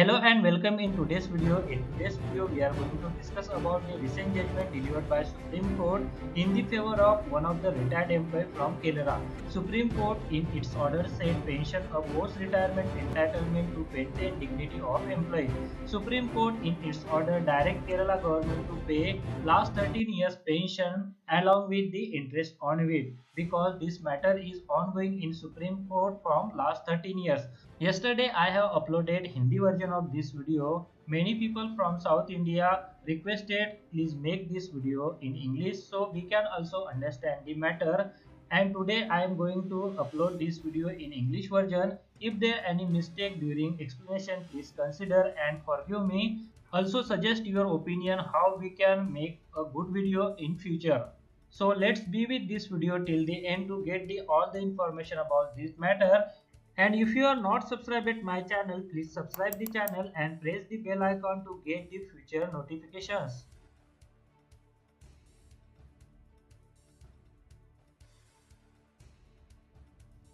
Hello and welcome in today's video. In today's video, we are going to discuss about the recent judgment delivered by Supreme Court in the favor of one of the retired employee from Kerala. Supreme Court in its order said pension a post-retirement entitlement to maintain dignity of employee. Supreme Court in its order direct Kerala government to pay last 13 years pension along with the interest on it because this matter is ongoing in Supreme Court from last 13 years. Yesterday I have uploaded Hindi version of this video. Many people from South India requested please make this video in English so we can also understand the matter. And today I am going to upload this video in English version. If there any mistake during explanation, please consider and forgive me. Also suggest your opinion how we can make a good video in future. So let's be with this video till the end to get all the information about this matter. And if you are not subscribed my channel, please subscribe the channel and press the bell icon to get the future notifications.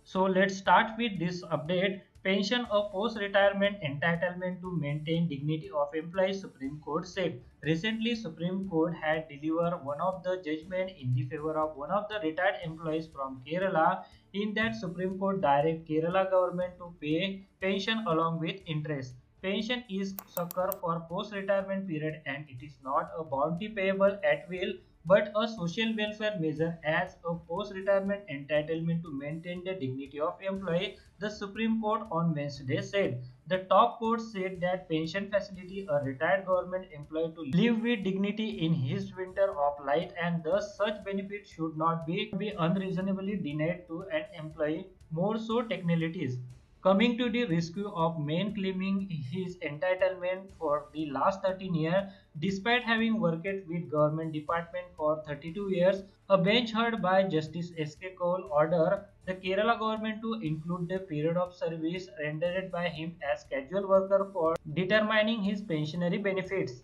So let's start with this update. Pension or post-retirement entitlement to maintain dignity of employees, Supreme Court said. Recently, Supreme Court had delivered one of the judgment in the favor of one of the retired employees from Kerala. In that, Supreme Court direct Kerala government to pay pension along with interest. Pension is succor for post-retirement period and it is not a bounty payable at will but a social welfare measure as a post-retirement entitlement to maintain the dignity of employee, the Supreme Court on Wednesday said. The top court said that pension facility a retired government employee to live with dignity in his winter of life and thus such benefit should not be unreasonably denied to an employee, more so technicalities. Coming to the rescue of man claiming his entitlement for the last 13 years, despite having worked with government department for 32 years, a bench heard by Justice S.K. Kaul ordered the Kerala government to include the period of service rendered by him as casual worker for determining his pensionary benefits.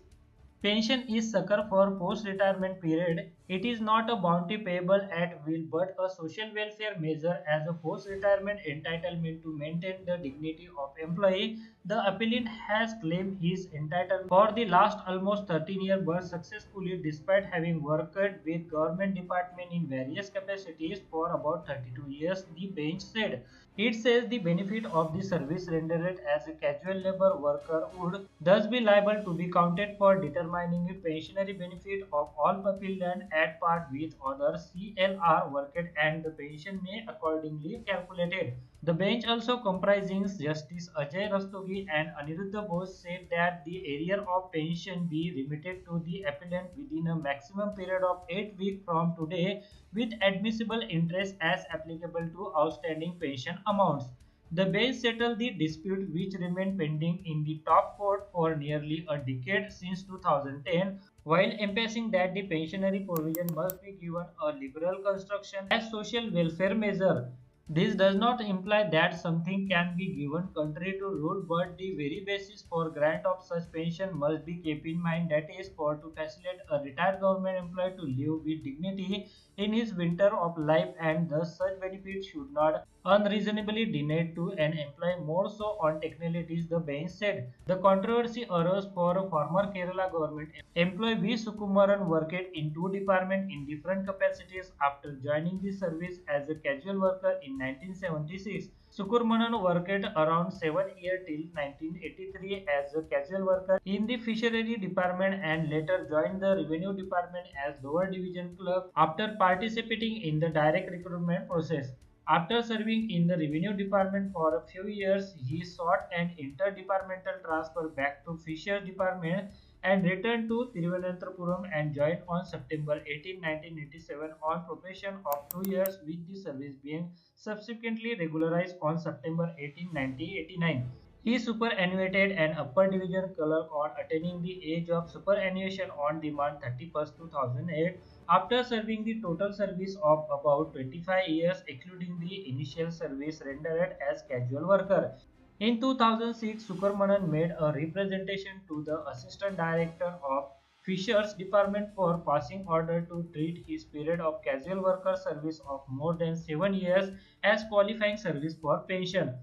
Pension is succor for post-retirement period. It is not a bounty payable at will but a social welfare measure as a post-retirement entitlement to maintain the dignity of employee. The appellant has claimed his entitlement for the last almost 13 years but successfully despite having worked with government department in various capacities for about 32 years, the bench said. It says the benefit of the service rendered as a casual labor worker would thus be liable to be counted for determining the pensionary benefit of all appellant at part with other CLR worked and the pension may accordingly calculated. The bench also comprising Justice Ajay Rastogi and Aniruddha Bose said that the area of pension be remitted to the appellant within a maximum period of 8 weeks from today with admissible interest as applicable to outstanding pension amounts. The bench settled the dispute which remained pending in the top court for nearly a decade since 2010 while emphasizing that the pensionary provision must be given a liberal construction as social welfare measure. This does not imply that something can be given contrary to rule, but the very basis for grant of such pension must be kept in mind, that is, for to facilitate a retired government employee to live with dignity in his winter of life, and thus such benefits should not unreasonably denied to an employee, more so on technicalities, the bench said. The controversy arose for a former Kerala government employee V. Sukumaran worked in two departments in different capacities after joining the service as a casual worker in 1976. Sukumaran worked around 7 years till 1983 as a casual worker in the fishery department and later joined the revenue department as lower division clerk after participating in the direct recruitment process. After serving in the revenue department for a few years, he sought an interdepartmental transfer back to Fisheries Department and returned to Thiruvananthapuram and joined on September 18, 1987 on probation of 2 years with the service being subsequently regularized on September 18, 1989. He superannuated an upper division clerk on attaining the age of superannuation on demand 31st 2008 after serving the total service of about 25 years excluding the initial service rendered as casual worker. In 2006, Sukumaran made a representation to the Assistant Director of Fisheries Department for passing order to treat his period of casual worker service of more than 7 years as qualifying service for pension.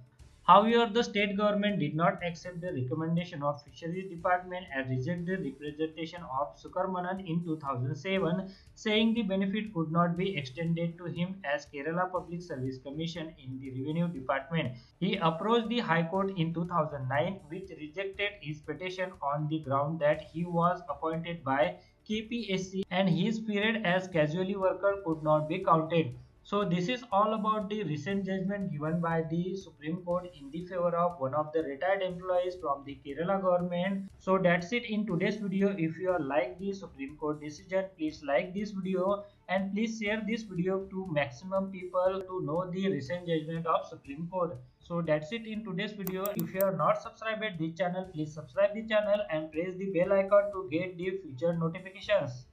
However, the state government did not accept the recommendation of Fisheries Department and rejected the representation of Sukarmanan in 2007, saying the benefit could not be extended to him as Kerala Public Service Commission in the Revenue Department. He approached the High Court in 2009, which rejected his petition on the ground that he was appointed by KPSC and his period as casually worker could not be counted. So this is all about the recent judgment given by the Supreme Court in the favor of one of the retired employees from the Kerala government. So that's it in today's video. If you are like the Supreme Court decision, please like this video and please share this video to maximum people to know the recent judgment of Supreme Court. So that's it in today's video. If you are not subscribed to this channel, please subscribe the channel and press the bell icon to get the future notifications.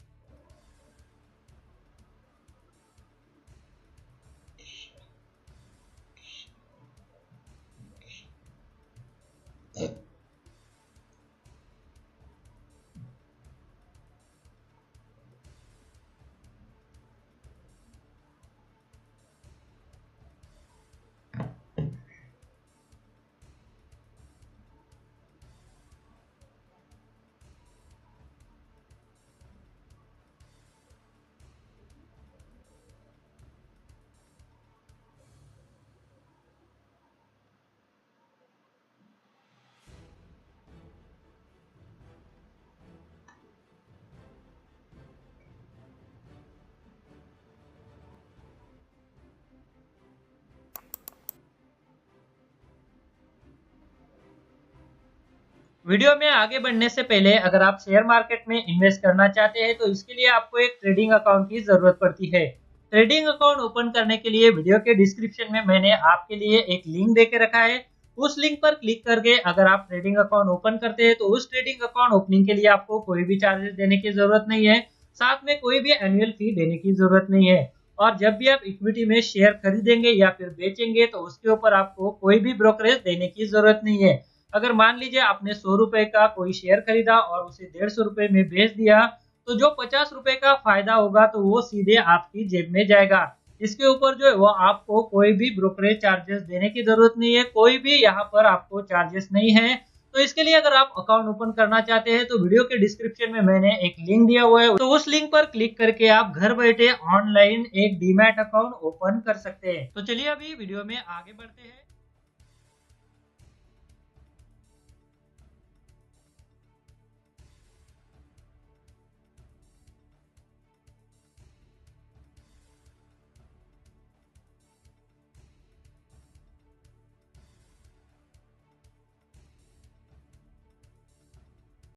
Video में आगे बढ़ने से पहले अगर आप share market में invest करना चाहते हैं तो इसके लिए आपको एक ट्रेडिंग अकाउंट की जरूरत पड़ती है। ट्रेडिंग अकाउंट ओपन करने के लिए वीडियो के डिस्क्रिप्शन में मैंने आपके लिए एक लिंक देके रखा है। उस लिंक पर क्लिक करके अगर आप ट्रेडिंग अकाउंट ओपन करते हैं तो उस ट्रेडिंग अकाउंट ओपनिंग के लिए आपको कोई भी चार्जेस देने की जरूरत नहीं है, साथ में कोई भी एनुअल फी देने की जरूरत नहीं है। और जब भी आप इक्विटी में शेयर खरीदेंगे या फिर बेचेंगे तो उसके ऊपर आपको कोई भी ब्रोकरेज देने की जरूरत नहीं है। अगर मान लीजिए आपने 100 रुपए का कोई शेयर खरीदा और उसे 150 रुपए में बेच दिया तो जो 50 रुपए का फायदा होगा तो वो सीधे आपकी जेब में जाएगा। इसके ऊपर जो है वो आपको कोई भी ब्रोकरेज चार्जेस देने की जरूरत नहीं है, कोई भी यहाँ पर आपको चार्जेस नहीं है। तो इसके लिए अगर आप अकाउंट ओपन करना चाहते हैं तो वीडियो के डिस्क्रिप्शन में मैंने एक लिंक दिया हुआ है, तो उस लिंक पर क्लिक करके आप घर बैठे ऑनलाइन एक डीमैट अकाउंट ओपन कर सकते हैं। तो चलिए अभी वीडियो में आगे बढ़ते हैं।